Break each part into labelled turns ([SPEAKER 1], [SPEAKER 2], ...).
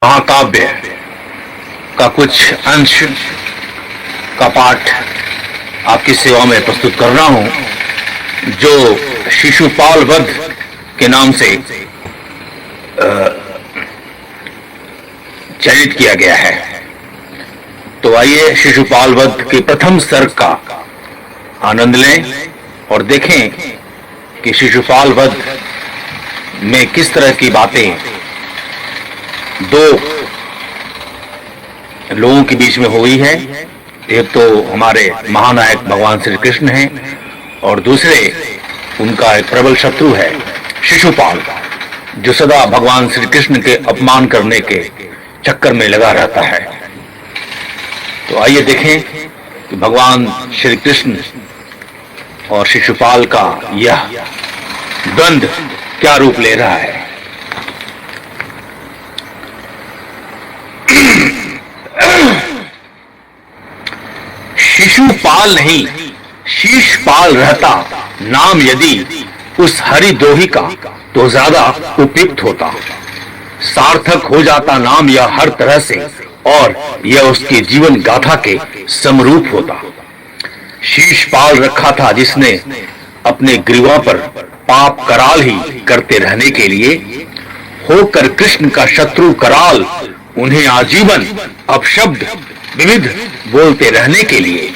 [SPEAKER 1] महाकाव्य का कुछ अंश का पाठ आपकी सेवा में प्रस्तुत कर रहा हूं, जो शिशुपाल वध के नाम से चयनित किया गया है। तो आइए शिशुपाल वध के प्रथम सर्ग का आनंद लें और देखें कि शिशुपाल वध में किस तरह की बातें दो लोगों के बीच में हुई है। एक तो हमारे महानायक भगवान श्री कृष्ण हैं और दूसरे उनका एक प्रबल शत्रु है शिशुपाल, जो सदा भगवान श्री कृष्ण के अपमान करने के चक्कर में लगा रहता है। तो आइए देखें कि भगवान श्री कृष्ण और शिशुपाल का यह द्वंद्व क्या रूप ले रहा है। शिशुपाल नहीं शीशपाल रहता नाम यदि उस हरिद्रोही का तो ज्यादा उपयुक्त होता। सार्थक हो जाता नाम यह हर तरह से और यह उसके जीवन गाथा के समरूप होता। शीशपाल रखा था जिसने अपने ग्रीवा पर पाप कराल ही करते रहने के लिए, होकर कृष्ण का शत्रु कराल उन्हें आजीवन अपशब्द विविध बोलते रहने के लिए।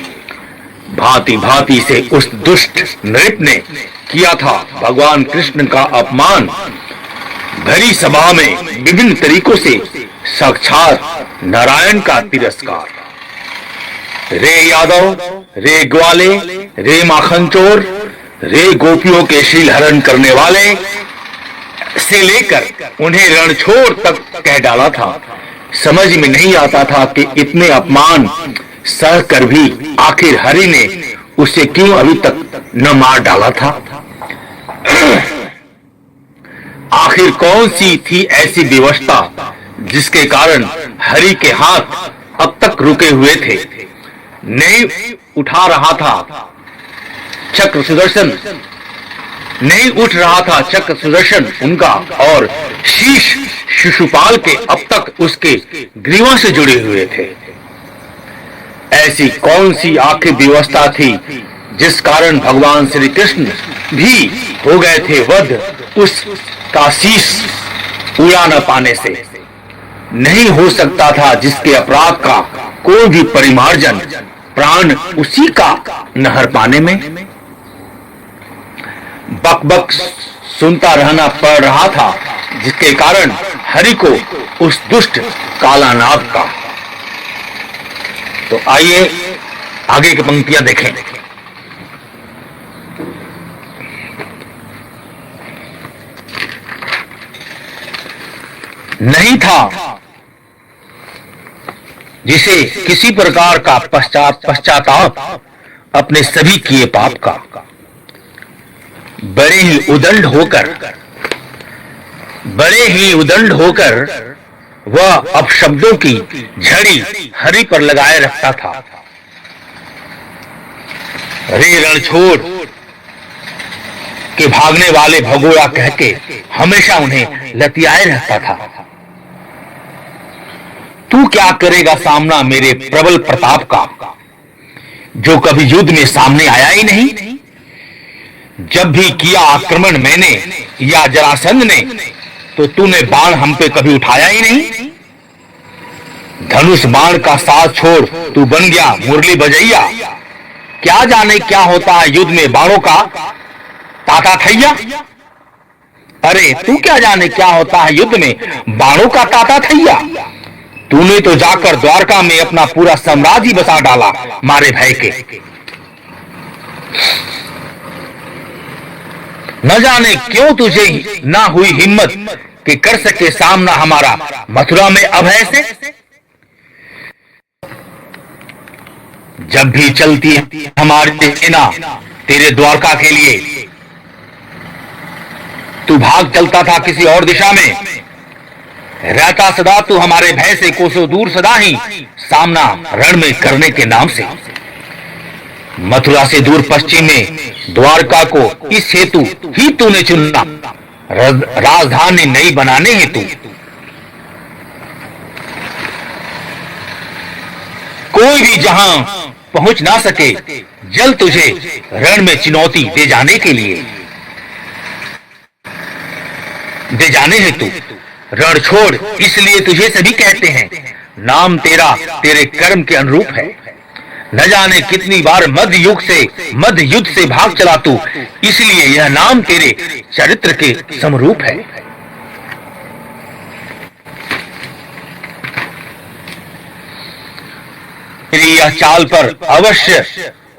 [SPEAKER 1] भांति भांति से उस दुष्ट नृप ने किया था भगवान कृष्ण का अपमान। भरी सभा में विभिन्न तरीकों से साक्षात नारायण का तिरस्कार। रे यादव, रे ग्वाले, रे माखन चोर, रे गोपियों के शील हरण करने वाले से लेकर उन्हें रणछोड़ तक कह डाला था। समझ में नहीं आता था कि इतने अपमान सह कर भी आखिर हरि ने उसे क्यों अभी तक न मार डाला था। आखिर कौन सी थी ऐसी विवशता जिसके कारण हरि के हाथ अब तक रुके हुए थे। नहीं उठा रहा था चक्र सुदर्शन, नहीं उठ रहा था चक्र सुदर्शन उनका, और शीश शिशुपाल के अब तक उसके ग्रीवा से जुड़े हुए थे। ऐसी कौन सी आखिर व्यवस्था थी जिस कारण भगवान श्री कृष्ण भी हो गए थे वध उस का शीश उड़ा न पाने से। नहीं हो सकता था जिसके अपराध का कोई भी परिमार्जन प्राण उसी का नहर पाने में। बक बक सुनता रहना पड़ रहा था जिसके कारण हरि को उस दुष्ट कालानाग का। तो आइए आगे की पंक्तियां देखें। नहीं था जिसे किसी प्रकार का पश्चाताप अपने सभी किए पाप का। बड़े ही उदंड होकर वह अपशब्दों की झड़ी हरि पर लगाए रखता था। रे रणछोड़ के भागने वाले भगोड़ा कह के हमेशा उन्हें लतियाए रहता था। तू क्या करेगा सामना मेरे प्रबल प्रताप का, जो कभी युद्ध में सामने आया ही नहीं। जब भी किया आक्रमण मैंने या जरासंध ने, तो तूने बाण हम पे कभी उठाया ही नहीं। धनुष बाण का साथ छोड़ तू बन गया मुरली बजैया। क्या जाने क्या होता है युद्ध में बाणों का ताता थैया। अरे तू क्या जाने क्या होता है युद्ध में बाणों का ताता थैया। तूने तो जाकर द्वारका में अपना पूरा साम्राज्य बसा डाला मारे भय के। न जाने क्यों तुझे ना हुई हिम्मत कि कर सके सामना हमारा मथुरा में अभय से। जब भी चलती हमारी सेना तेरे द्वारका के लिए, तू भाग चलता था किसी और दिशा में। रहता सदा तू हमारे भय से कोसों दूर, सदा ही सामना रण में करने के नाम से। मथुरा से दूर पश्चिम में द्वारका को इस हेतु ही तूने चुना, राजधानी नई बनाने हेतु। कोई भी जहां पहुंच ना सके, जल तुझे रण में चुनौती दे जाने के लिए, दे जाने हेतु रण छोड़, इसलिए तुझे सभी कहते हैं। नाम तेरा तेरे कर्म के अनुरूप है। न जाने कितनी बार मध्य युद्ध से भाग चला तू, इसलिए यह नाम तेरे चरित्र के समरूप है। तेरी यह चाल पर अवश्य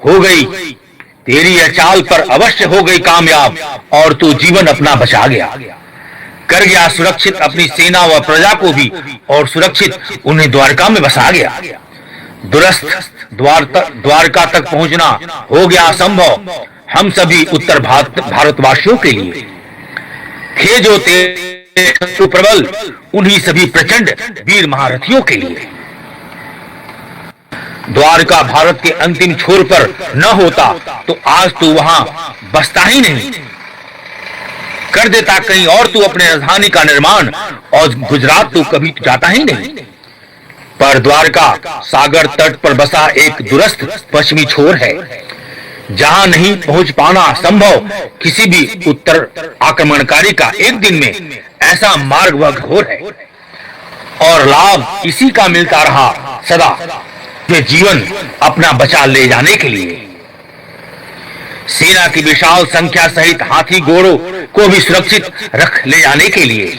[SPEAKER 1] हो गई, तेरी यह चाल पर अवश्य हो गई कामयाब, और तू जीवन अपना बचा गया, कर गया सुरक्षित अपनी सेना व प्रजा को भी, और सुरक्षित उन्हें द्वारका में बसा गया। दुरस्थ द्वारका तक पहुंचना हो गया असंभव हम सभी उत्तर भारतवासियों के लिए। थे जो तेरे शत्रु प्रबल, उन्हीं सभी प्रचंड वीर महारथियों के लिए। द्वारका भारत के अंतिम छोर पर न होता तो आज तू वहां बसता ही नहीं, कर देता कहीं और तू अपने राजधानी का निर्माण, और गुजरात तू कभी जाता ही नहीं। पर द्वारका सागर तट पर बसा एक दुरस्थ पश्चिमी छोर है, जहां नहीं पहुंच पाना संभव किसी भी उत्तर आक्रमणकारी का। एक दिन में ऐसा मार्ग व घोर है, और लाभ इसी का मिलता रहा सदा, जो जीवन अपना बचा ले जाने के लिए। सेना की विशाल संख्या सहित हाथी घोड़ों को भी सुरक्षित रख ले जाने के लिए।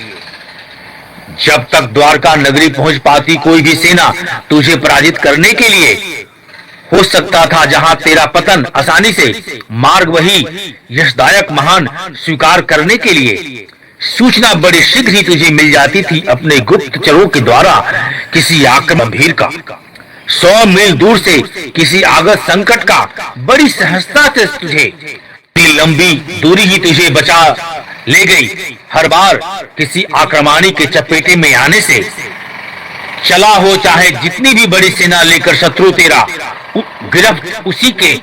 [SPEAKER 1] जब तक द्वारका नगरी पहुंच पाती कोई भी सेना तुझे पराजित करने के लिए हो सकता था, जहां तेरा पतन आसानी से मार्ग वही यशदायक महान स्वीकार करने के लिए सूचना बड़ी शीघ्र ही तुझे मिल जाती थी अपने गुप्तचरों के द्वारा किसी आक्रमण भीड़ का। 100 मील दूर से किसी आगत संकट का बड़ी सहजता से तुझे, लंबी दूरी ही तुझे बचा ले गई। हर बार किसी आक्रमणी के चपेटे में आने से चला हो, चाहे जितनी भी बड़ी सेना लेकर शत्रु तेरा गिरफ्त उसी के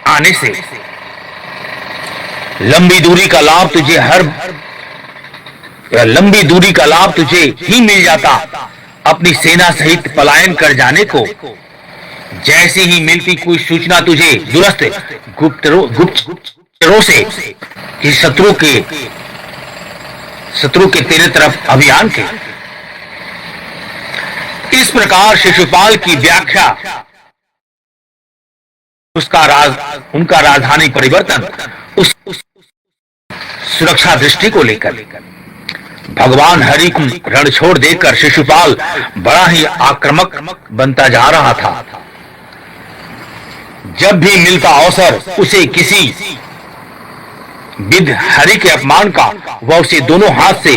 [SPEAKER 1] आने से। लंबी दूरी का लाभ तुझे ही मिल जाता अपनी सेना सहित पलायन कर जाने को। जैसे ही मिलती कोई सूचना तुझे दुरस्थ गुप्तचरों से कि शत्रु के तेरे तरफ अभियान के। इस प्रकार शिशुपाल की व्याख्या उनका राजधानी परिवर्तन उस सुरक्षा दृष्टि को लेकर। भगवान हरि को रण छोड़ देकर शिशुपाल बड़ा ही आक्रामक बनता जा रहा था। जब भी मिलता अवसर उसे किसी विध हरि के अपमान का, वह उसे दोनों हाथ से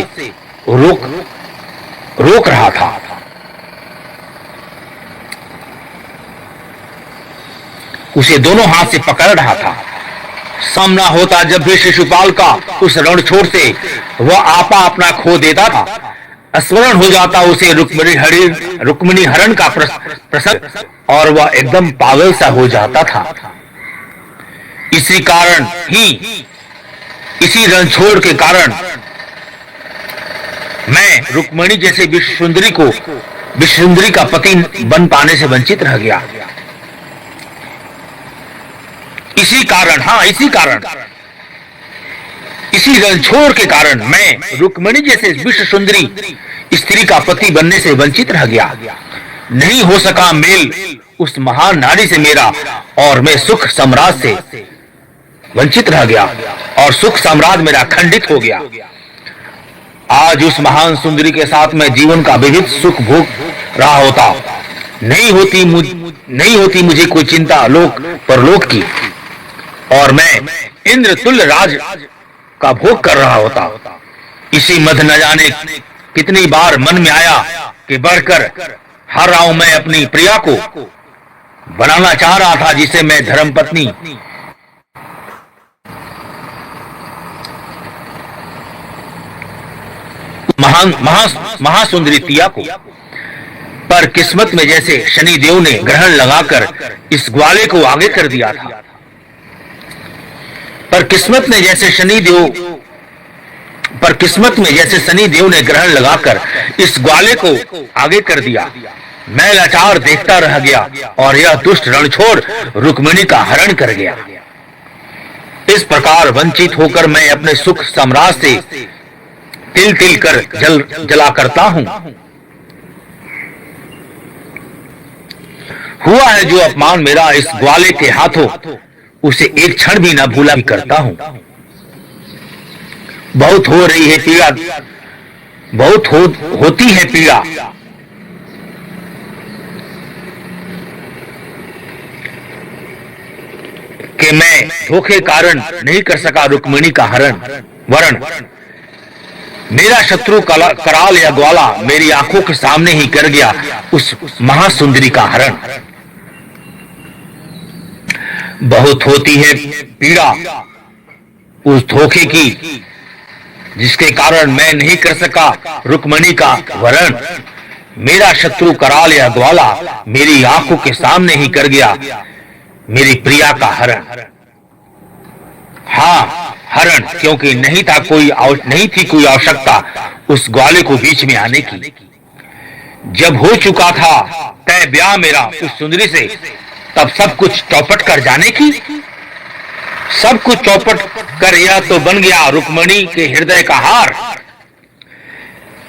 [SPEAKER 1] रोक रहा था। उसे दोनों हाथ से पकड़ रहा था। सामना होता जब भी शिशुपाल का उस रणछोड़ से वह आपा अपना खो देता था, स्मरण हो जाता उसे रुक्मिणी हरण का प्रसंग, और वह एकदम पागल सा हो जाता था। इसी कारण ही, इसी रणछोड़ के कारण मैं रुक्मिणी जैसे विश्व सुंदरी का पति बन पाने से वंचित रह गया। इसी रणछोड़ के कारण मैं रुक्मिणी जैसे विश्व सुंदरी स्त्री का पति बनने से वंचित रह गया। नहीं हो सका मेल उस महान नारी से मेरा, और मैं सुख साम्राज्य से वंचित रह गया, और सुख साम्राज्य मेरा खंडित हो गया। आज उस महान सुंदरी के साथ मैं जीवन का विविध सुख भोग रहा होता, नहीं होती मुझे कोई चिंता लोक परलोक की, और मैं इंद्र तुल्य राज का भोग कर रहा होता। इसी मध्य न जाने कितनी बार मन में आया कि बढ़कर हर रहा हूं मैं अपनी प्रिया को बनाना चाह रहा था, जिसे मैं धर्मपत्नी महासुंदरी तिया को। पर किस्मत में जैसे शनि देव ने ग्रहण लगाकर इस ग्वाले को आगे कर दिया था। पर किस्मत में जैसे शनि देव ने ग्रहण लगाकर इस ग्वाले को आगे कर दिया। मैं लाचार देखता रह गया और यह दुष्ट रणछोड़ रुक्मिणी का हरण कर गया। इस प्रकार वंचित होकर मैं अपने सुख सम्राट से तिल तिल कर जला करता हूं। हुआ है जो अपमान मेरा इस ग्वाले के हाथों, उसे एक क्षण भी न भूला भी करता हूं। बहुत हो रही है पीड़ा, बहुत होती है पीड़ा, कि मैं धोखे कारण नहीं कर सका रुक्मिणी का वरण। मेरा शत्रु कराल या ग्वाला मेरी आंखों के सामने ही कर गया उस महासुंदरी का हरण। बहुत होती है पीड़ा उस धोखे की, जिसके कारण मैं नहीं कर सका रुक्मिणी का वरण। मेरा शत्रु कराल या ग्वाला मेरी आंखों के सामने ही कर गया मेरी प्रिया का हरण। हाँ, हरण, क्योंकि नहीं थी कोई आवश्यकता उस ग्वाले को बीच में आने की। जब हो चुका था तय ब्याह मेरा उस सुंदरी से, तब सब कुछ चौपट कर जाने की। सब कुछ चौपट कर यह तो बन गया रुक्मिणी के हृदय का हार।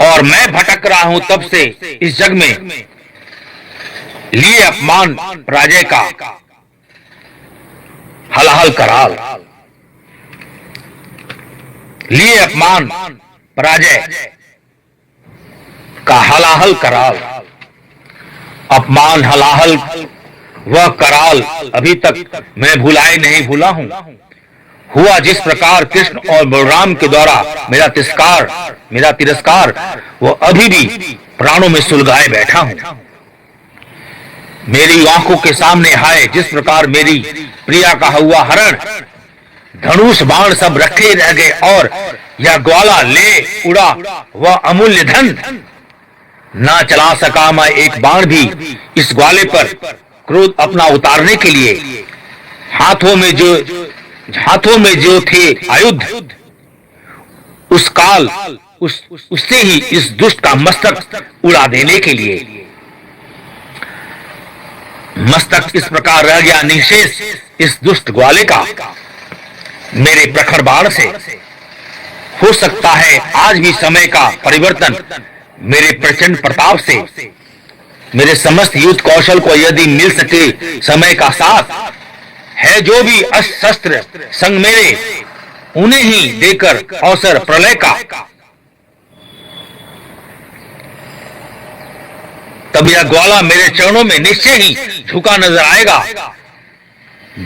[SPEAKER 1] और मैं भटक रहा हूं तब से इस जग में, लिए अपमान पराजय का हलाहल कराल। लिए अपमान पराजय का हलाहल कराल। अपमान हलाहल वह कराल अभी तक मैं नहीं भूला हूं। हुआ जिस प्रकार कृष्ण और बलराम के द्वारा मेरा तिरस्कार वो अभी भी प्राणों में सुलगाए बैठा हूं। मेरी आंखों के सामने हाय जिस प्रकार मेरी प्रिया का हुआ हरण, धनुष बाण सब रखे रह गए और यह ग्वाला ले उड़ा वह अमूल्य धन। ना चला सका मैं एक बाण भी इस ग्वाले पर क्रोध अपना उतारने के लिए। हाथों में जो थे आयुध, उस काल उससे ही इस दुष्ट का मस्तक उड़ा देने के लिए। मस्तक इस प्रकार रह गया निशेष इस दुष्ट ग्वाले का मेरे प्रखर बाण से। हो सकता है आज भी समय का परिवर्तन मेरे प्रचंड प्रताप से, मेरे समस्त युद्ध कौशल को यदि मिल सके समय का साथ है, जो भी अस्त्र शस्त्र संग मेरे उन्हें ही देकर अवसर प्रलय का, तब यह ग्वाला मेरे चरणों में निश्चय ही झुका नजर आएगा।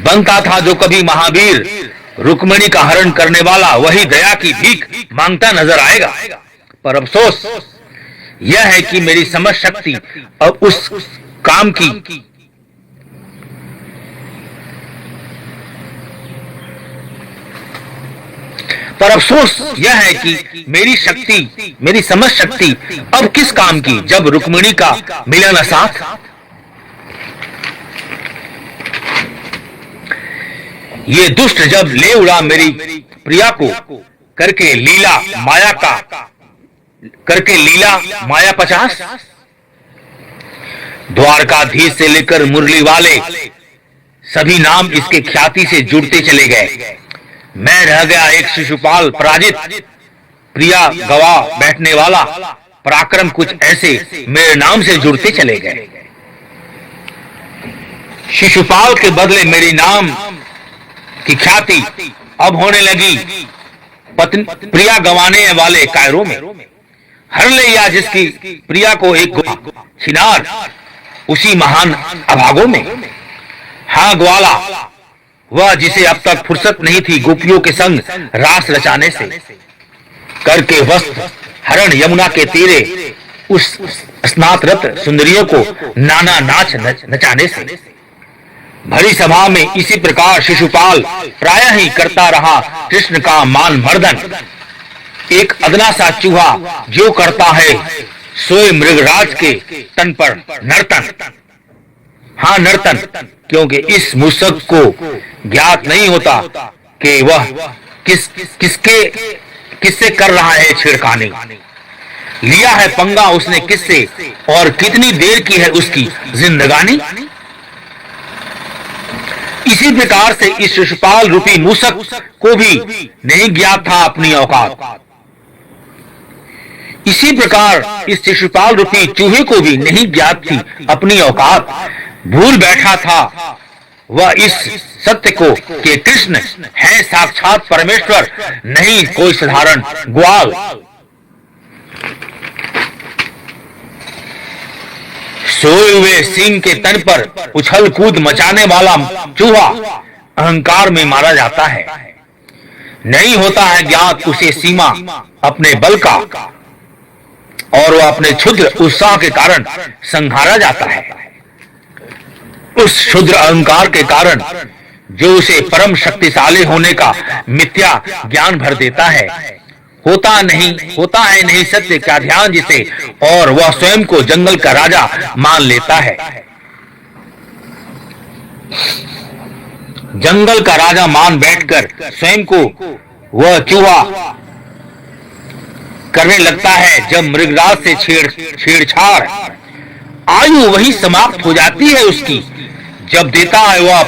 [SPEAKER 1] बनता था जो कभी महावीर रुक्मिणी का हरण करने वाला, वही दया की भीख मांगता नजर आएगा। पर अफसोस यह है कि मेरी समझ शक्ति अब उस काम की मेरी समझ शक्ति अब किस काम की, जब रुक्मिणी का मिला न साथ। ये दुष्ट जब ले उड़ा मेरी प्रिया को करके लीला माया 50। द्वारकाधीश से लेकर मुरली वाले सभी नाम इसके ख्याति से जुड़ते चले गए। मैं रह गया एक शिशुपाल पराजित, प्रिया गवा बैठने वाला। पराक्रम कुछ ऐसे मेरे नाम से जुड़ते चले गए। शिशुपाल के बदले मेरी नाम की ख्याति अब होने लगी प्रिया गंवाने वाले कायरों में। हर ले या जिसकी प्रिया को एक छिनार उसी महान अभागों में। हाँ, ग्वाला वह जिसे अब तक फुर्सत नहीं थी गोपियों के संग रास रचाने से, करके वस्त्र हरण यमुना के तीरे उस स्नातरत सुंदरियों को नाना नाच नचाने से। भरी सभा में इसी प्रकार शिशुपाल प्रायः ही करता रहा कृष्ण का मान मर्दन। एक अदना सा चूहा जो करता है सोए मृगराज के तन पर नर्तन। हाँ, नर्तन, क्योंकि इस मूसक को ज्ञात नहीं होता कि वह किससे कर रहा है छेड़खानी। लिया है पंगा उसने किससे, और कितनी देर की है उसकी जिंदगानी। इसी प्रकार से इस शिशुपाल रूपी मूसक को भी नहीं ज्ञात था अपनी औकात। इसी प्रकार इस शिशुपाल रूपी चूहे को भी नहीं ज्ञात थी अपनी औकात। भूल बैठा था वह इस सत्य को कि कृष्ण है साक्षात परमेश्वर, नहीं कोई साधारण ग्वाल। सोए हुए सिंह के तन पर उछल कूद मचाने वाला चूहा अहंकार में मारा जाता है। नहीं होता है ज्ञात उसे सीमा अपने बल का, और वह अपने क्षुद्र उत्साह के कारण संहारा जाता है। उस क्षुद्र अहंकार के कारण जो उसे परम शक्तिशाली होने का मिथ्या ज्ञान भर देता है। होता है नहीं सत्य का ध्यान जिसे, और वह स्वयं को जंगल का राजा मान लेता है। जंगल का राजा मान बैठकर स्वयं को वह चूहा करने लगता है। जब मृगराज से छेड़छाड़, आयु वही समाप्त हो जाती है उसकी, जब देता है वह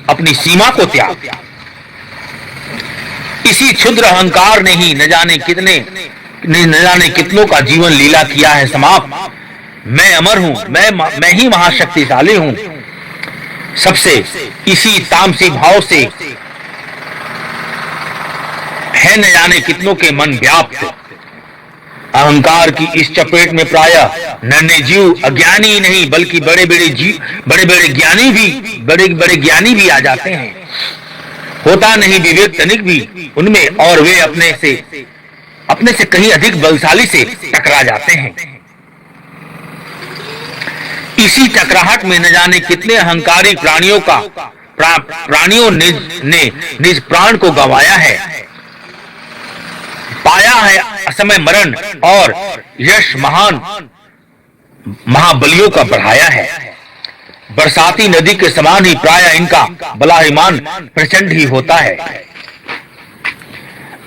[SPEAKER 1] अपनी सीमा को त्याग। इसी क्षुद्र अहंकार ने ही न जाने कितनों का जीवन लीला किया है समाप्त। मैं अमर हूं, मैं ही महाशक्तिशाली हूं। सबसे इसी तामसी भाव से है न जाने कितनों के मन व्याप्त। अहंकार की इस चपेट में प्रायः नन्हे जीव अज्ञानी ही नहीं बल्कि बड़े बड़े ज्ञानी भी आ जाते हैं। होता नहीं विवेक तनिक भी उनमें, और वे अपने से कहीं अधिक बलशाली से टकरा जाते हैं। इसी टकराहट में न जाने कितने अहंकारी प्राणियों ने निज प्राण को गंवाया है, पाया है असमय मरण, और यश महाबलियों का बढ़ाया है। बरसाती नदी के समान ही प्रायः इनका बलाहिमान प्रचंड ही होता है।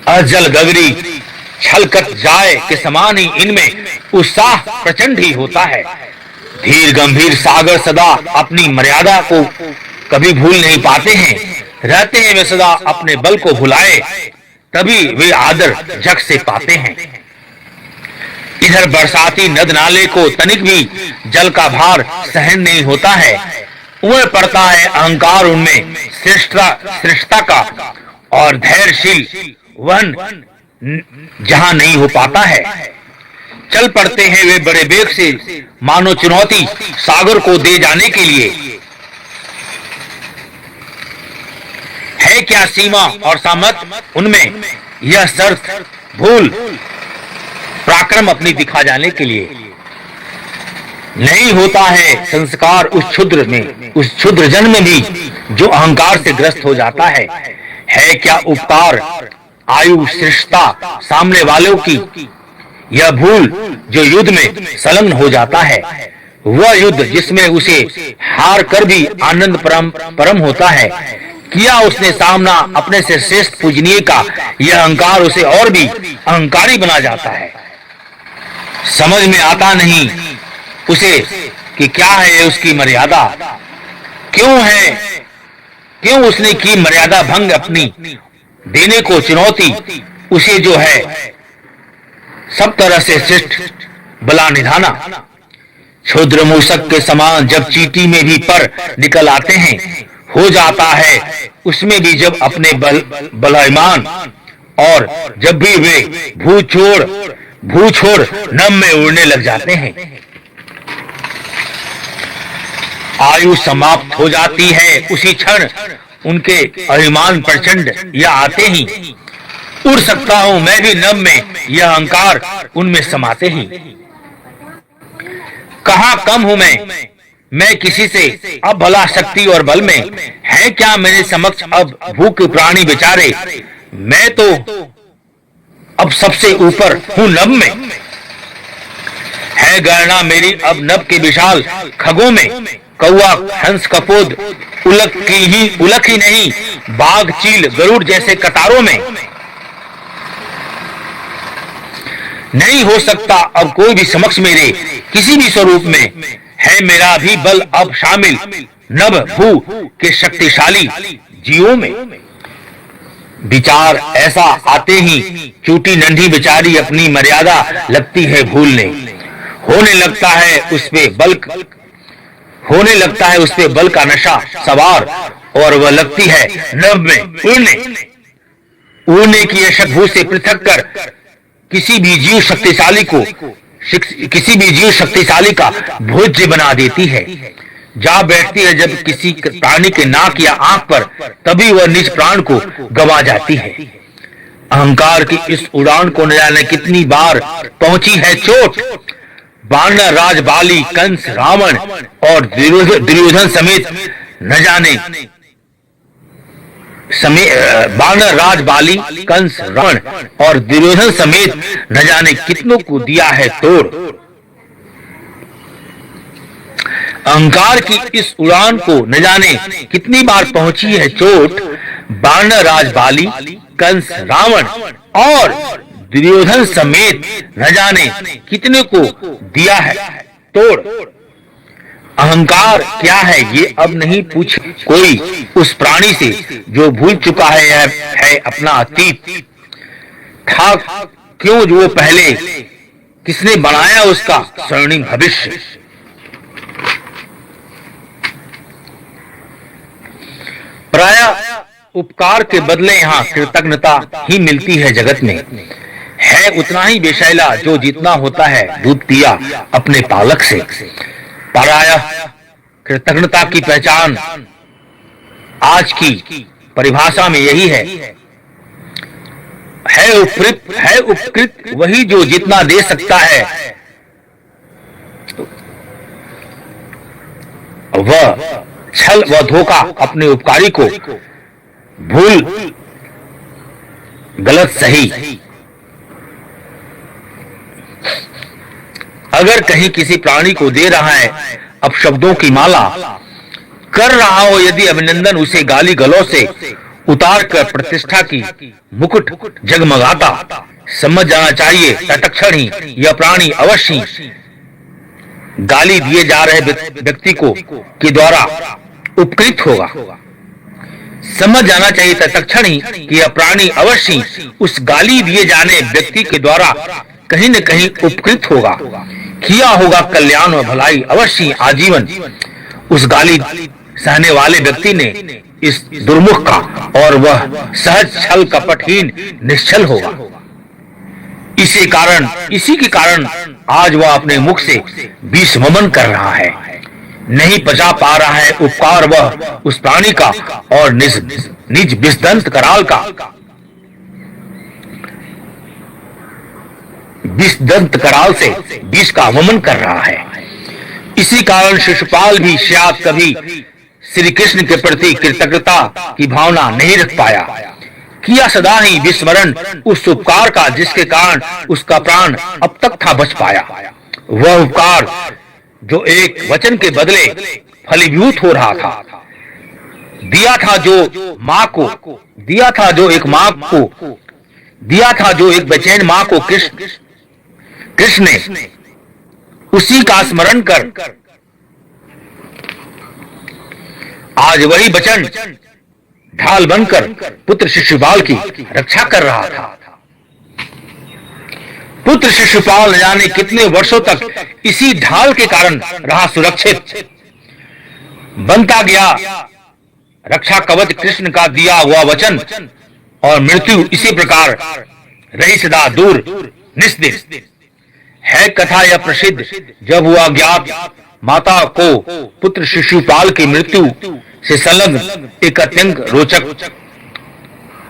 [SPEAKER 1] अजल गगरी छलकत जाए के समान ही इनमें उत्साह प्रचंड ही होता है। धीर गंभीर सागर सदा अपनी मर्यादा को कभी भूल नहीं पाते हैं। रहते हैं वे सदा अपने बल को भुलाए, तभी वे आदर जग से पाते हैं। इधर बरसाती नद नाले को तनिक भी जल का भार सहन नहीं होता है। उमड़ पड़ता है अहंकार उनमें श्रेष्ठता का, और धैर्यशील वहन जहां नहीं हो पाता है। चल पड़ते हैं वे बड़े वेग से, मानो चुनौती सागर को दे जाने के लिए। है क्या सीमा और सामर्थ उनमें, यह शर्त भूल पराक्रम अपनी दिखा जाने के लिए। नहीं होता है संस्कार उस क्षुद्र जन में भी जो अहंकार से ग्रस्त हो जाता है। क्या उपकार आयु श्रेष्ठता सामने वालों की, यह भूल जो युद्ध में संलग्न हो जाता है। वह युद्ध जिसमें उसे हार कर भी आनंद परम होता है। किया उसने सामना अपने से श्रेष्ठ पूजनीय का, यह अहंकार उसे और भी अहंकारी बना जाता है। समझ में आता नहीं उसे कि क्या है उसकी मर्यादा, क्यों उसने की मर्यादा भंग अपनी देने को चुनौती उसे जो है सब तरह से श्रेष्ठ बला निधाना। क्षुद्र मूसक के समान जब चींटी में भी पर निकल आते हैं, हो जाता है उसमें भी जब अपने बलाईमान, और जब भी वे भू छोड़ नम में उड़ने लग जाते हैं। आयु समाप्त हो जाती है उसी क्षण उनके अभिमान प्रचंड या आते ही। उड़ सकता हूं मैं भी नम में, यह अहंकार उनमें समाते ही। कहां कम हूं मैं किसी से, अब भला शक्ति और बल में। है क्या मेरे समक्ष अब भूखे प्राणी बेचारे, मैं तो अब सबसे ऊपर हूं नभ में। है गणना मेरी अब नभ के विशाल खगों में। कौआ हंस कपोद उलक ही नहीं, बाघ चील गरुड़ जैसे कतारों में। नहीं हो सकता अब कोई भी समक्ष मेरे किसी भी स्वरूप में, है मेरा भी बल अब शामिल नभ भू के शक्तिशाली जीवों में। विचार ऐसा आते ही चूटी नन्ही बेचारी अपनी मर्यादा लगती है भूलने, होने लगता है उस पे बल का नशा सवार, और वह लगती है नभ में उड़ने की यशभू से पृथक कर किसी भी जीव शक्तिशाली का भोज्य बना देती है। जा बैठती है जब किसी प्राणी के नाक या आंख पर, तभी वह निज प्राण को गवा जाती है। अहंकार की इस उड़ान को न जाने कितनी बार पहुंची है चोट। वानर राज बाली कंस रावण और दुर्योधन समेत न जाने वानर राज बाली कंस रावण और दुर्योधन समेत न जाने कितनों को दिया है तोड़। अहंकार की इस उड़ान को न जाने कितनी बार पहुंची है चोट। वानर राज बाली कंस रावण और दुर्योधन समेत न जाने कितने को दिया है तोड़। अहंकार क्या है ये अब नहीं पूछ कोई उस प्राणी से जो भूल चुका है अपना अतीत। था क्यों जो वो पहले, किसने बनाया उसका स्वर्णिम भविष्य। प्रायः उपकार के बदले यहाँ कृतज्ञता ही मिलती है जगत में। है उतना ही बेशैला जो जितना होता है दूध पिया अपने पालक से। पराया कृतज्ञता की पहचान आज की परिभाषा में यही है उपकृत वही जो जितना दे सकता है वह छल व धोखा अपने उपकारी को, भूल गलत सही। अगर कहीं किसी प्राणी को दे रहा है अपशब्दों की माला, कर रहा हो यदि अभिनंदन उसे गाली गलौ से उतार कर प्रतिष्ठा की मुकुट जगमगाता, समझ जाना चाहिए तत्क्षण ही यह प्राणी अवश्य गाली दिए जा रहे व्यक्ति को के द्वारा उपकृत होगा। समझ जाना चाहिए तत्क्षण ही कि यह प्राणी अवश्य उस गाली दिए जाने व्यक्ति के द्वारा कहीं न कहीं उपकृत होगा। किया होगा कल्याण व भलाई अवश्य आजीवन उस गाली सहने वाले व्यक्ति ने इस दुर्मुख का, और वह सहज छल कपटहीन निश्चल होगा। इसी के कारण आज वह अपने मुख से विष वमन कर रहा है, नहीं पचा पा रहा है उपकार वह उस प्राणी का, और निज विषदंत कराल का विषदंत कराल से विष का वमन कर रहा है। इसी कारण शिशुपाल भी शायद कभी श्री कृष्ण के प्रति कृतज्ञता की भावना नहीं रख पाया। किया सदा ही विस्मरण उस उपकार का जिसके कारण उसका प्राण अब तक था बच पाया। वह उपकार जो एक वचन के बदले फलीभूत हो रहा था, दिया था जो एक बेचैन माँ को कृष्ण ने उसी का स्मरण कर आज वही वचन ढाल बनकर पुत्र शिशुपाल की रक्षा कर रहा था। पुत्र शिशुपाल न जाने कितने वर्षों तक इसी ढाल के कारण रहा सुरक्षित, बनता गया रक्षा कवच कृष्ण का दिया हुआ वचन, और मृत्यु इसी प्रकार रही सदा दूर निस्दिन। है कथा यह प्रसिद्ध, जब हुआ ज्ञात माता को पुत्र शिशुपाल की मृत्यु से संलग्न एक अत्यंत रोचक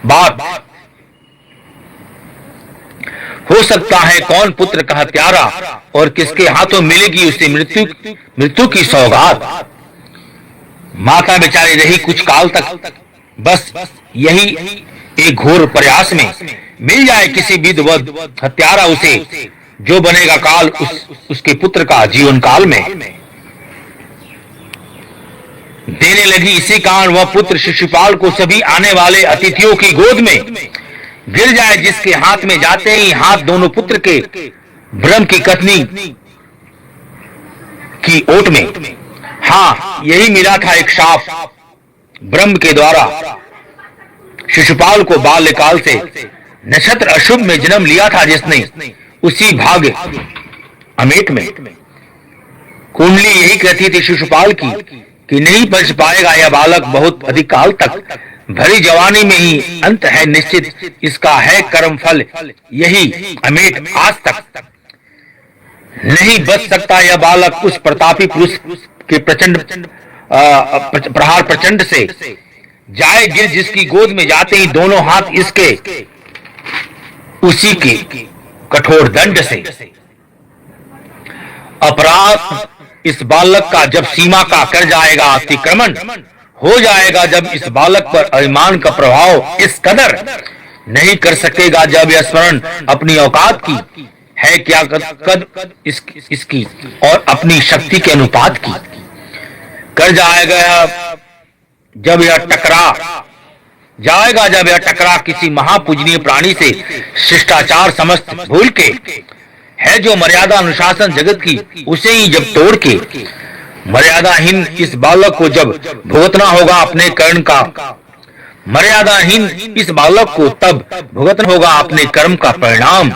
[SPEAKER 1] बात। हो सकता है कौन पुत्र का हत्यारा और किसके हाथों मिलेगी उसे मृत्यु की सौगात। माता बेचारी रही कुछ काल तक बस यही एक घोर प्रयास में, मिल जाए किसी विधवद हत्यारा उसे, जो बनेगा काल उसके पुत्र का जीवन काल में। देने लगी इसी कारण वह पुत्र शिशुपाल को सभी आने वाले अतिथियों की गोद में गिर जाए जिसके हाथ में, जाते ही हाथ दोनों पुत्र के ब्रह्म की कथनी की ओट में। हाँ, यही मिला था एक शाप ब्रह्म के द्वारा। शिशुपाल को बाल्यकाल से नक्षत्र अशुभ में जन्म लिया था जिसने, उसी भाग्य अमेट में। कुंडली यही कहती थी शिशुपाल की कि नहीं बच पाएगा यह बालक बहुत अधिक काल तक, भरी जवानी में ही अंत है निश्चित, इसका है कर्म फल यही अमेट आज तक। नहीं बच सकता यह बालक उस प्रतापी पुरुष के प्रचंड प्रहार प्रचंड से, जाए गिर जिसकी गोद में, जाते ही दोनों हाथ इसके उसी के कठोर दंड से। अपराध इस बालक का जब सीमा का कर जाएगा अतिक्रमण, हो जाएगा जब इस बालक पर अभिमान का प्रभाव इस कदर, नहीं कर सकेगा जब यह स्मरण अपनी औकात की है क्या कद इसकी और अपनी शक्ति के अनुपात की, कर जाएगा जब यह टकरा जाएगा, जब यह टकरा किसी महापूजनीय प्राणी से, शिष्टाचार समस्त भूल के, है जो मर्यादा अनुशासन जगत की, उसे ही जब तोड़ के, मर्यादाहीन इस बालक को जब भुगतना होगा अपने कर्म का, मर्यादाहीन इस बालक को तब भुगतना होगा अपने कर्म का परिणाम।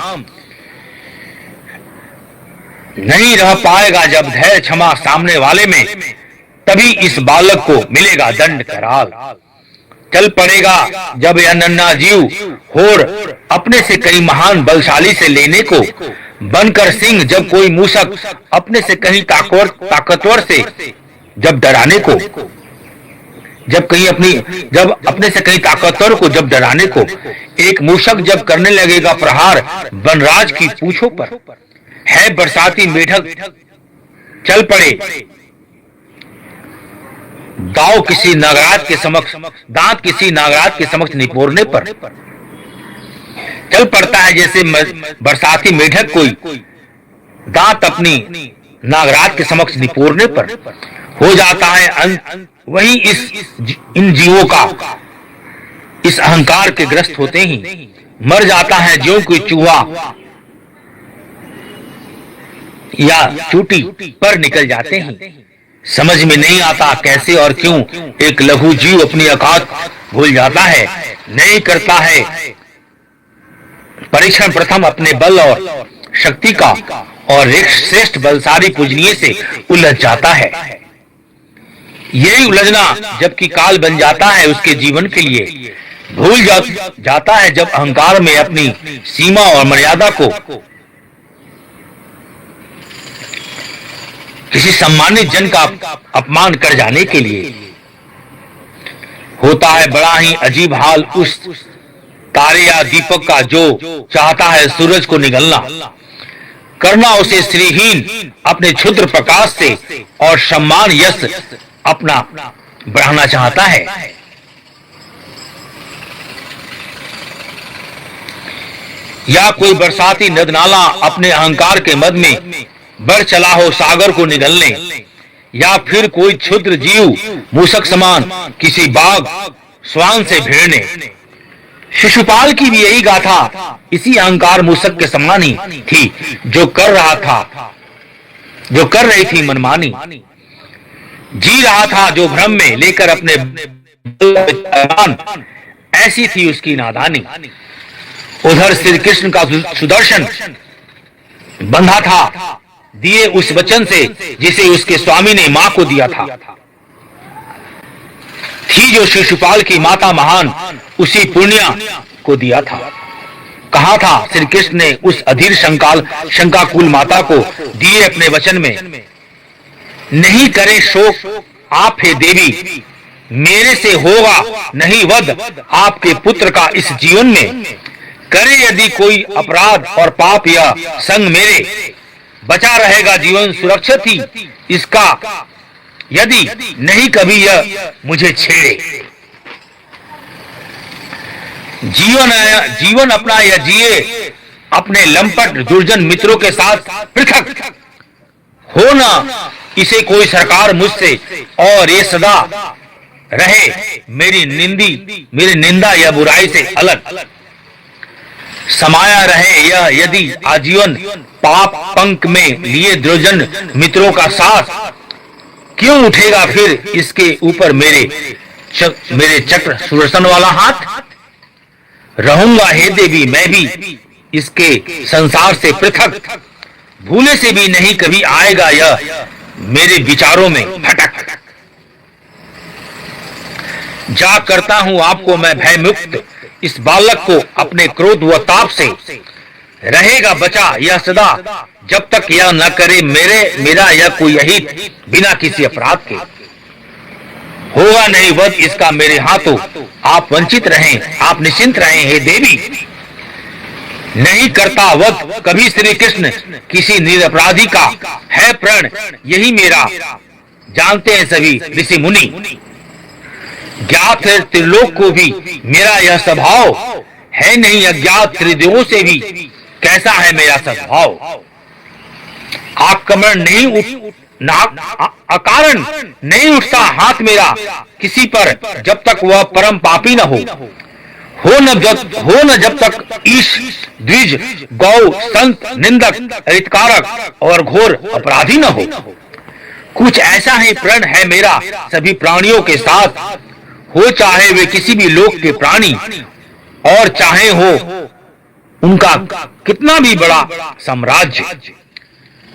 [SPEAKER 1] नहीं रह पाएगा जब धैर्य क्षमा सामने वाले में, तभी इस बालक को मिलेगा दंड कराल। चल पड़ेगा जब यह नन्हा जीव होर अपने से कहीं महान बलशाली से लेने को, बनकर सिंह जब कोई मूसक अपने से कहीं ताकतवर से जब डराने को, जब अपने से कहीं ताकतवर को जब डराने को, एक मूसक जब करने लगेगा प्रहार वनराज की पूंछों पर, है बरसाती मेढक चल पड़े दांत किसी नागराज के समक्ष निपोरने पर, चल पड़ता है जैसे बरसाती मेढक कोई दांत अपनी नागराज के समक्ष निपोरने पर, हो जाता है अंत वही इन जीवों का, इस अहंकार के ग्रस्त होते ही मर जाता है ज्यों कोई चूहा या चूटी पर निकल जाते हैं। समझ में नहीं आता कैसे और क्यों एक लघु जीव अपनी औकात भूल जाता है, नहीं करता है परीक्षण प्रथम अपने बल और शक्ति का, और एक श्रेष्ठ बलशाली पूजनीय से उलझ जाता है। यही उलझना जबकि काल बन जाता है उसके जीवन के लिए, भूल जाता है जब अहंकार में अपनी सीमा और मर्यादा को किसी सम्मानित जन का अपमान कर जाने के लिए। होता है बड़ा ही अजीब हाल उस तारे या दीपक का जो चाहता है सूरज को निगलना, करना उसे श्रीहीन अपने क्षुद्र प्रकाश से, और सम्मान यश अपना बढ़ाना चाहता है। या कोई बरसाती नद नाला अपने अहंकार के मद में बढ़ चला हो सागर को निगलने, या फिर कोई क्षुद्र जीव मूसक समान किसी बाघ स्वान से भिड़ने। शिशुपाल की भी यही गाथा इसी अहंकार मूसक के समान ही थी, जो कर रही थी मनमानी, जी रहा था जो भ्रम में लेकर अपने, ऐसी थी उसकी नादानी। उधर श्री कृष्ण का सुदर्शन बंधा था दिए उस वचन से जिसे उसके स्वामी ने मां को दिया था, थी जो शिशुपाल की माता महान उसी पुण्या को दिया था। कहा था श्री कृष्ण ने उस अधीर शंकाकुल माता को दिए अपने वचन में, नहीं करे शोक आप हे देवी, मेरे से होगा नहीं वध आपके पुत्र का इस जीवन में, करे यदि कोई अपराध और पाप या संग मेरे, बचा रहेगा जीवन सुरक्षित ही इसका, यदि नहीं कभी यह मुझे छेड़े। जीवन अपना यह जिए अपने लंपट दुर्जन मित्रों के साथ पृथक, हो ना इसे कोई सरकार मुझसे, और ये सदा रहे मेरी निंदा या बुराई से अलग। समाया रहे यह यदि आजीवन पाप पंख में लिए द्रोजन मित्रों का साथ, क्यों उठेगा फिर इसके ऊपर मेरे चक्र सुदर्शन वाला हाथ। रहूंगा हे देवी मैं भी इसके संसार से पृथक, भूले से भी नहीं कभी आएगा यह मेरे विचारों में भटक। जा करता हूं आपको मैं भय मुक्त, इस बालक को अपने क्रोध व ताप से रहेगा बचा यह सदा, जब तक यह न करे मेरा यह कोई अहित बिना किसी अपराध के। होगा नहीं वध इसका मेरे हाथों, आप वंचित रहें, आप निश्चिंत रहें हे देवी। नहीं करता वध कभी श्री कृष्ण किसी निरपराधी का, है प्रण यही मेरा जानते हैं सभी ऋषि मुनि। ज्ञात है त्रिलोक को भी मेरा यह स्वभाव, है नहीं अज्ञात त्रिदेवों से भी कैसा है मेरा स्वभाव। आक्रमण नहीं अकारण नहीं उठता हाथ मेरा किसी पर, जब तक वह परम पापी न हो न जब तक ईश द्विज गौ संत निंदक हितकारक और घोर अपराधी न हो। कुछ ऐसा ही प्रण है मेरा सभी प्राणियों के साथ, हो चाहे वे किसी भी लोक के प्राणी और चाहे हो उनका कितना भी बड़ा साम्राज्य।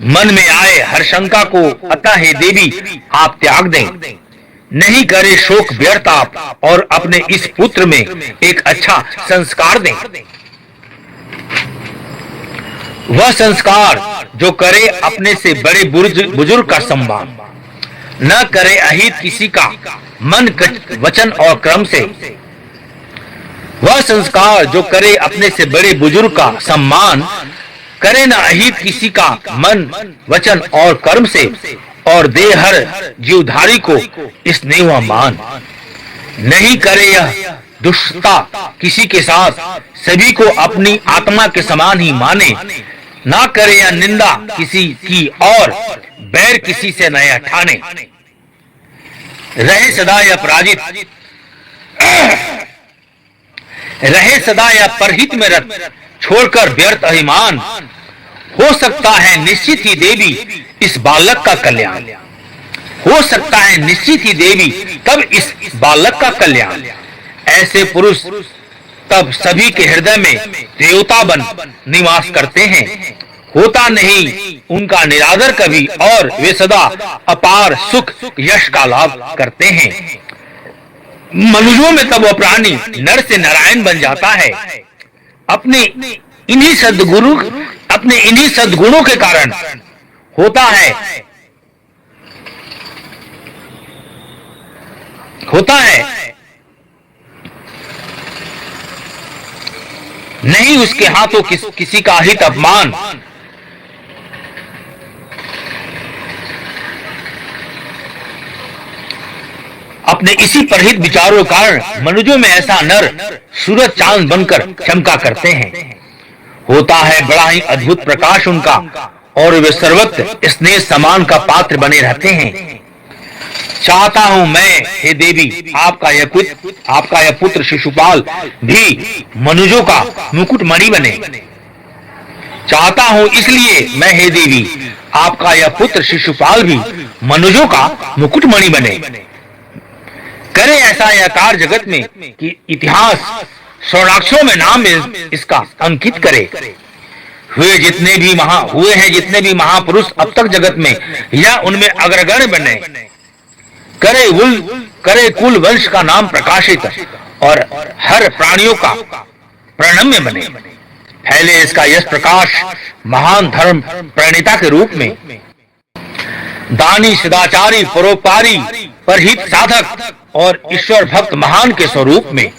[SPEAKER 1] मन में आए हर शंका को अतः हे देवी आप त्याग दें, नहीं करे शोक व्यर्थ आप और अपने इस पुत्र में एक अच्छा संस्कार दें। वह संस्कार जो करे अपने से बड़े बुजुर्ग का सम्मान, न करे अहित किसी का मन वचन और क्रम से। वह संस्कार जो करे अपने से बड़े बुजुर्ग का सम्मान, करे न अहित किसी का मन वचन और कर्म से, और दे हर जीवधारी को स्नेह व मान। नहीं करे यह दुष्टता किसी के साथ, सभी को अपनी आत्मा के समान ही माने। ना करे यह निंदा किसी की और बैर किसी से नया ठाने। रहे सदा यह पराजित रहे सदा यह परहित में रत, छोड़कर व्यर्थ अभिमान। हो सकता है निश्चित ही देवी इस बालक का कल्याण, हो सकता है निश्चित ही देवी तब इस बालक का कल्याण। ऐसे पुरुष तब सभी के हृदय में देवता बन निवास करते हैं, होता नहीं उनका निरादर कभी, और वे सदा अपार सुख यश का लाभ करते हैं। मनुष्यों में तब वह प्राणी नर से नारायण बन जाता है, अपने इन्हीं सद्गुणों के कारण होता है नहीं उसके हाथों किसी का हित अपमान। अपने इसी परहित विचारों के कारण मनुष्यों में ऐसा नर सूरज चांद बनकर चमका करते हैं। होता है बड़ा ही अद्भुत प्रकाश उनका, और वे सर्वत्र स्नेह समान का पात्र बने रहते हैं। चाहता हूं मैं हे देवी आपका यह पुत्र शिशुपाल भी मनुष्यों का मुकुट मणि बने। चाहता हूं इसलिए मैं हे देवी आपका यह पुत्र शिशुपाल भी मनुष्यों का मुकुट मणि बने। करे ऐसा यह कार्य जगत में कि इतिहास स्वर्णाक्षरों में नाम इसका अंकित करे। हुए हैं जितने भी महापुरुष अब तक जगत में, या उनमें अग्रगण्य बने। करे कुल वंश का नाम प्रकाशित, और हर प्राणियों का प्रणम्य बने। फैले इसका यश प्रकाश महान धर्म प्रणेता के रूप में। दानी सदाचारी परोपकारी परहित साधक और ईश्वर भक्त महान के स्वरूप में।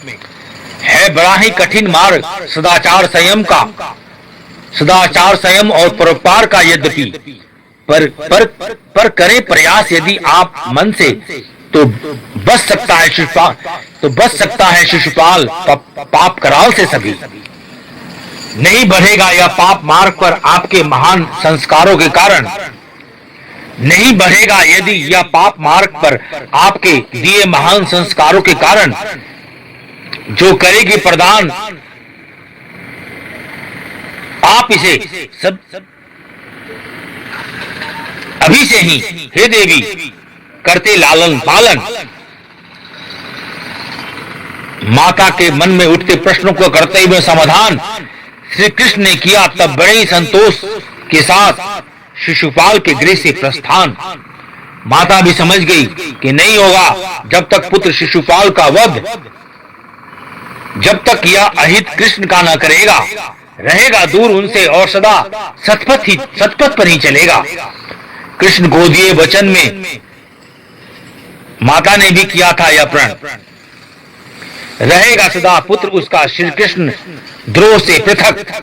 [SPEAKER 1] है बड़ा ही कठिन मार्ग सदाचार संयम और परोपकार का, यद्यपि पर करे प्रयास यदि आप मन से, तो बच सकता है शिशुपाल पाप कराल से सभी। नहीं बढ़ेगा यह पाप मार्ग पर आपके महान संस्कारों के कारण। नहीं बढ़ेगा यदि यह पाप मार्ग पर आपके दिए महान संस्कारों के कारण। जो करेगी प्रदान आप इसे सब अभी से ही हे देवी करते लालन पालन। माता के मन में उठते प्रश्नों को करते हुए समाधान श्री कृष्ण ने किया। तब बड़े ही संतोष के साथ शिशुपाल के गृह से प्रस्थान। माता भी समझ गई कि नहीं होगा जब तक पुत्र शिशुपाल का वध, जब तक यह अहित कृष्ण का न करेगा, रहेगा दूर उनसे और सदा सतपथ पर ही चलेगा। कृष्ण को दिए वचन में माता ने भी किया था यह प्रण, रहेगा सदा पुत्र उसका श्री कृष्ण द्रोह से पृथक।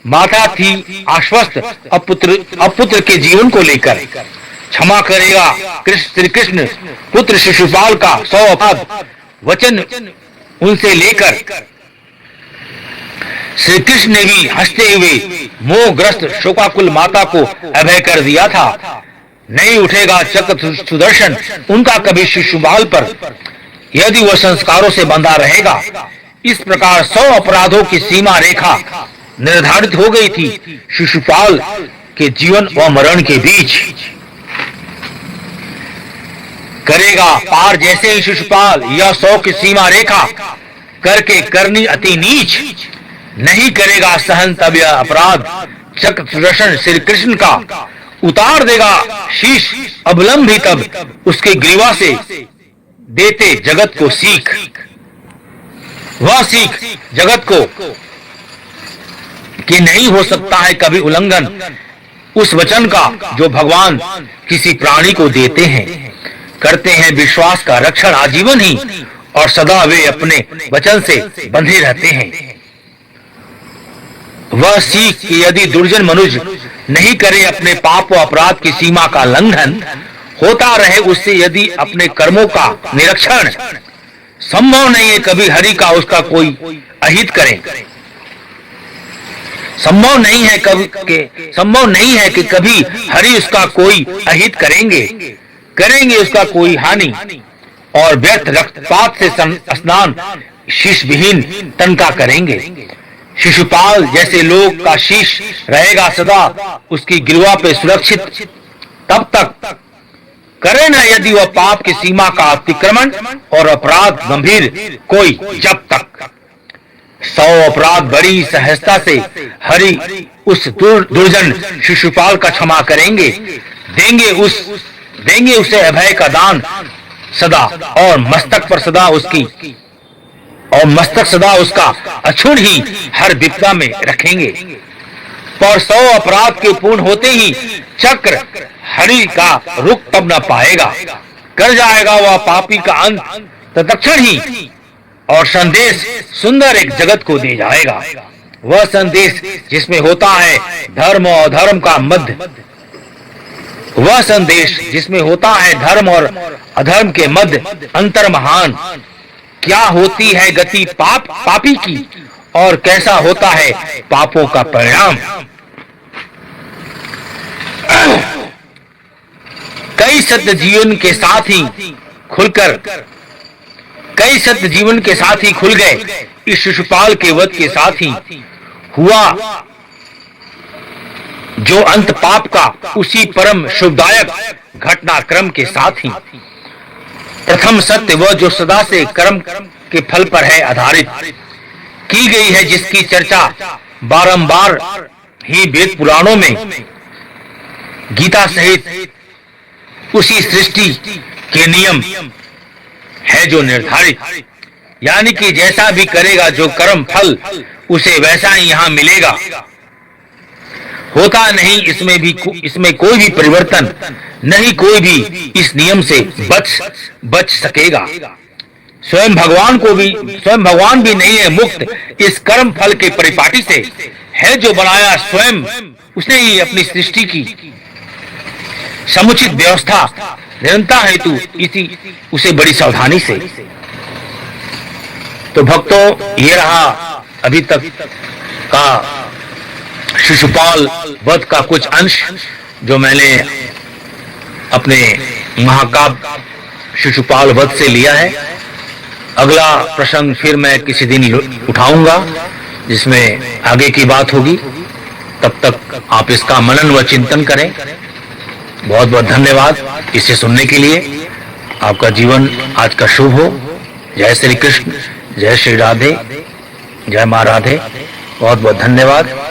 [SPEAKER 1] माता थी आश्वस्त अपुत्र के जीवन को लेकर। क्षमा करेगा श्री कृष्ण पुत्र शिशुपाल का 100 अपराध वचन उनसे लेकर। श्री कृष्ण ने भी हंसते हुए मोहग्रस्त शोकाकुल माता को अभय कर दिया था। नहीं उठेगा चक्र सुदर्शन उनका कभी शिशुपाल पर, यदि वह संस्कारों से बंधा रहेगा। इस प्रकार 100 अपराधों की सीमा रेखा निर्धारित हो गई थी शिशुपाल के जीवन व मरण के बीच। करेगा पार जैसे ही शिशुपाल यह 100 की सीमा रेखा करके करनी अति नीच, नहीं करेगा सहन तब यह अपराध चक्र सुदर्शन श्री कृष्ण का उतार देगा शीश अवलंब भी तब उसके ग्रीवा से देते जगत को सीख। वह सीख जगत को कि नहीं हो सकता है कभी उल्लंघन उस वचन का जो भगवान किसी प्राणी को देते हैं। करते हैं विश्वास का रक्षण आजीवन ही और सदा वे अपने वचन से बंधे रहते हैं। वह सीख कि यदि दुर्जन मनुष्य नहीं करे अपने पाप व अपराध की सीमा का लंघन, होता रहे उससे यदि अपने कर्मों का निरीक्षण, संभव नहीं है कभी हरि का उसका कोई अहित करे। संभव नहीं है कि कभी हरि उसका कोई अहित करेंगे उसका कोई हानि, और व्यर्थ रक्तपात से स्नान शीश विहीन तन का करेंगे। शिशुपाल जैसे लोग का शीश रहेगा सदा उसकी गिरवा पे सुरक्षित तब तक करे न यदि वह पाप की सीमा का अतिक्रमण और अपराध गंभीर कोई, जब तक 100 अपराध बड़ी सहजता से हरि उस दुर्जन शिशुपाल का क्षमा करेंगे, देंगे उसे अभय का दान सदा, और मस्तक सदा उसका अछूट ही हर विपदा में रखेंगे। पर 100 अपराध के पूर्ण होते ही चक्र हरि का रुख तब न पाएगा, कर जाएगा वह पापी का अंत तत्क्षण ही, और संदेश सुंदर एक जगत को दे जाएगा। वह संदेश जिसमें होता है धर्म और अधर्म का मध्य, वह संदेश जिसमें होता है धर्म और अधर्म के मध्य अंतर महान। क्या होती है गति पापी की और कैसा होता है पापों का परिणाम। कई सत्य जीवन के साथ ही खुल गए इस शिशुपाल के वध के साथ ही हुआ जो अंत पाप का, उसी परम शुभदायक घटनाक्रम के साथ ही प्रथम सत्य वह जो सदा से कर्म के फल पर है आधारित की गई है, जिसकी चर्चा बारंबार ही वेद पुराणों में गीता सहित उसी सृष्टि के नियम है जो निर्धारित, यानी कि जैसा भी करेगा जो कर्म फल उसे वैसा ही यहाँ मिलेगा। होता नहीं इसमें कोई भी परिवर्तन नहीं, कोई भी इस नियम से बच सकेगा। स्वयं भगवान भी नहीं है मुक्त इस कर्म फल के परिपाटी से, है जो बनाया स्वयं उसने ही अपनी सृष्टि की समुचित व्यवस्था निरंतर हेतु इसी उसे बड़ी सावधानी से। तो भक्तों, ये रहा अभी तक का शिशुपाल वध का कुछ अंश जो मैंने अपने महाकाव्य शिशुपाल वध से लिया है। अगला प्रसंग फिर मैं किसी दिन उठाऊंगा जिसमें आगे की बात होगी। तब तक आप इसका मनन व चिंतन करें। बहुत बहुत धन्यवाद इसे सुनने के लिए। आपका जीवन आज का शुभ हो। जय श्री कृष्ण, जय श्री राधे, जय मां राधे। बहुत बहुत धन्यवाद।